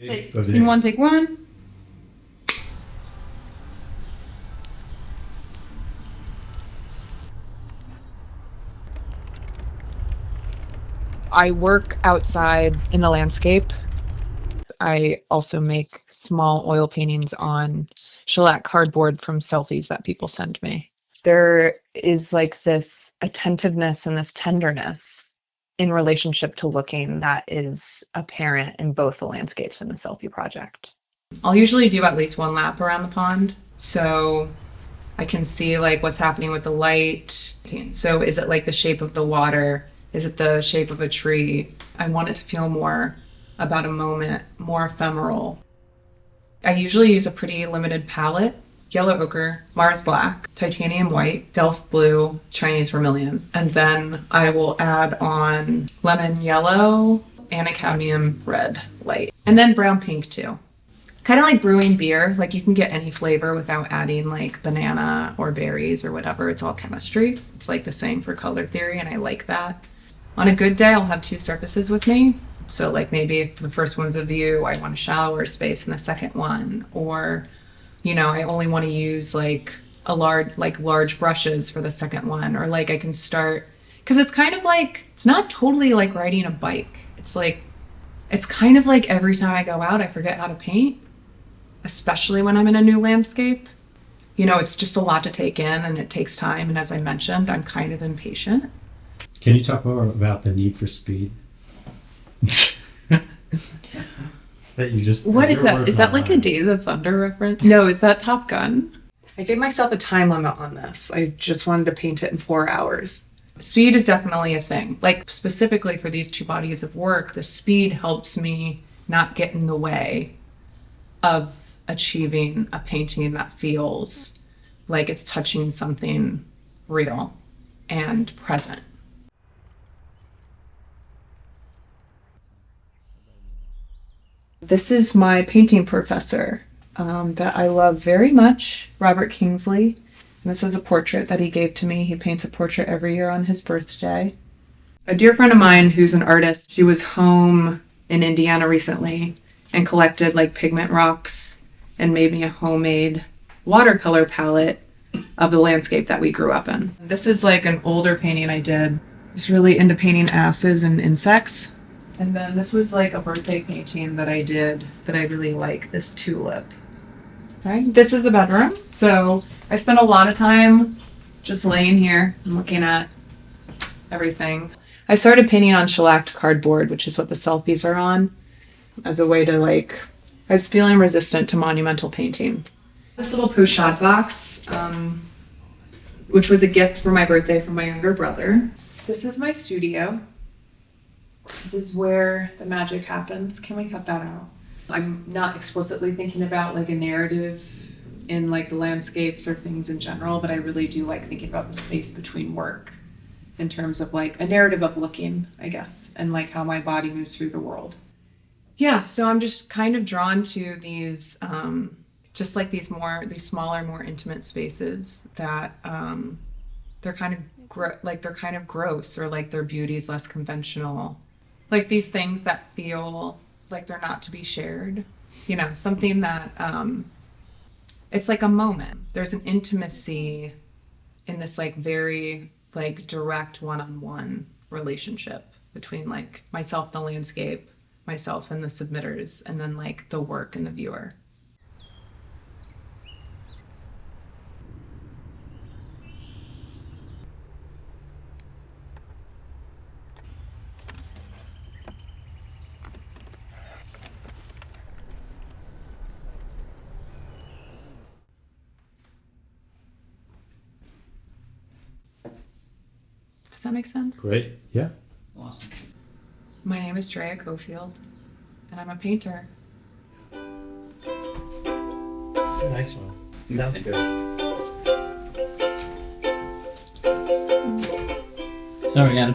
Scene one, take one. I work outside in the landscape. I also make small oil paintings on shellac cardboard from selfies that people send me. There is like this attentiveness and this tenderness in relationship to looking that is apparent in both the landscapes and the selfie project. I'll usually do at least one lap around the pond, so I can see like what's happening with the light. So is it like the shape of the water? Is it the shape of a tree? I want it to feel more about a moment, more ephemeral. I usually use a pretty limited palette: yellow ochre, Mars black, titanium white, delft blue, Chinese vermilion. And then I will add on lemon yellow and a cadmium red light. And then brown pink too. Kind of like brewing beer, like you can get any flavor without adding like banana or berries or whatever. It's all chemistry. It's like the same for color theory, and I like that. On a good day, I'll have two surfaces with me. So like maybe if the first one's a view, I want a shallower space in the second one. Or, you know, I only want to use like large brushes for the second one. Or like I can start, because it's kind of like, it's not totally like riding a bike. It's kind of like every time I go out, I forget how to paint, especially when I'm in a new landscape. You know, it's just a lot to take in and it takes time. And as I mentioned, I'm kind of impatient. Can you talk more about the need for speed? That you just. What is that? Is that like a Days of Thunder reference? No, is that Top Gun? I gave myself a time limit on this. I just wanted to paint it in 4 hours. Speed is definitely a thing. Like specifically for these two bodies of work, the speed helps me not get in the way of achieving a painting that feels like it's touching something real and present. This is my painting professor that I love very much, Robert Kingsley. And this was a portrait that he gave to me. He paints a portrait every year on his birthday. A dear friend of mine who's an artist, she was home in Indiana recently and collected like pigment rocks and made me a homemade watercolor palette of the landscape that we grew up in. This is like an older painting I did. I was really into painting asses and insects. And then this was like a birthday painting that I did that I really like, this tulip. Right? This is the bedroom. So I spent a lot of time just laying here and looking at everything. I started painting on shellacked cardboard, which is what the selfies are on, as a way to like, I was feeling resistant to monumental painting. This little pochade box, which was a gift for my birthday from my younger brother. This is my studio. This is where the magic happens. Can we cut that out? I'm not explicitly thinking about like a narrative in like the landscapes or things in general, but I really do like thinking about the space between work in terms of like a narrative of looking, I guess, and like how my body moves through the world. Yeah, so I'm just kind of drawn to these, just like these smaller, more intimate spaces that they're kind of gross, or like their beauty is less conventional. Like these things that feel like they're not to be shared, you know, something that, it's like a moment. There's an intimacy in this like very like direct one-on-one relationship between like myself, the landscape, myself and the submitters, and then like the work and the viewer. Does that make sense? Great. Yeah. Awesome. My name is Drea Cofield, and I'm a painter. It's a nice one. Sounds good. Sorry, Adam.